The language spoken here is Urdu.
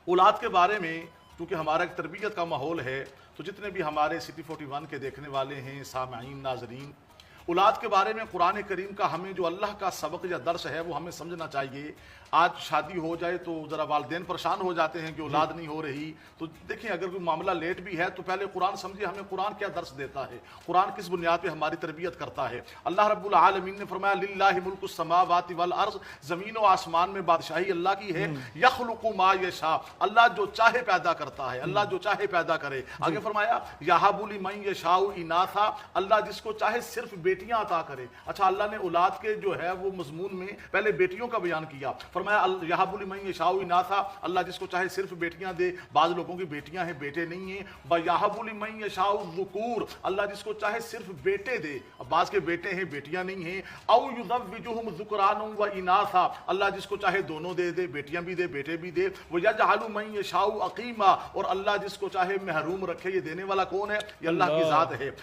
اولاد کے بارے میں چونکہ ہمارا ایک تربیت کا ماحول ہے، تو جتنے بھی ہمارے سٹی 41 کے دیکھنے والے ہیں، سامعین، ناظرین، اولاد کے بارے میں قرآن کریم کا ہمیں جو اللہ کا سبق یا درس ہے وہ ہمیں سمجھنا چاہیے۔ آج شادی ہو جائے تو ذرا والدین پریشان ہو جاتے ہیں کہ اولاد نہیں ہو رہی، تو دیکھیں اگر کوئی معاملہ لیٹ بھی ہے تو پہلے قرآن سمجھے، ہمیں قرآن کیا درس دیتا ہے، قرآن کس بنیاد پہ ہماری تربیت کرتا ہے۔ اللہ رب العالمین نے فرمایا للہ ملک السماوات والارض، زمین و آسمان میں بادشاہی اللہ کی ہے، یخلق ما یشاء، اللہ جو چاہے پیدا کرتا ہے، اللہ جو چاہے پیدا کرے۔ آگے فرمایا یہب لمن یشاء اناثا، اللہ جس کو چاہے صرف بیٹیاں عطا کرے۔ اچھا، اللہ نے اولاد کے جو ہے وہ مضمون میں پہلے بیٹیوں کا بیان کیا، فرمایا یہب لمن یشاء اناثا، اللہ جس کو چاہے صرف بیٹیاں دے، بعض لوگوں کی بیٹیاں ہیں بیٹے نہیں ہیں۔ یہب لمن یشاء الذکور، اللہ جس کو چاہے صرف بیٹے دے، بعض کے بیٹے ہیں بیٹیاں نہیں ہیں۔ او یزوجہم ذکرانا و اناثا، اللہ جس کو چاہے دونوں دے دے، بیٹیاں بھی دے بیٹے بھی دے۔ ویجعل من یشاء عقیما، اور اللہ جس کو چاہے محروم رکھے۔ یہ دینے والا کون ہے؟ یہ اللہ کی ذات ہے۔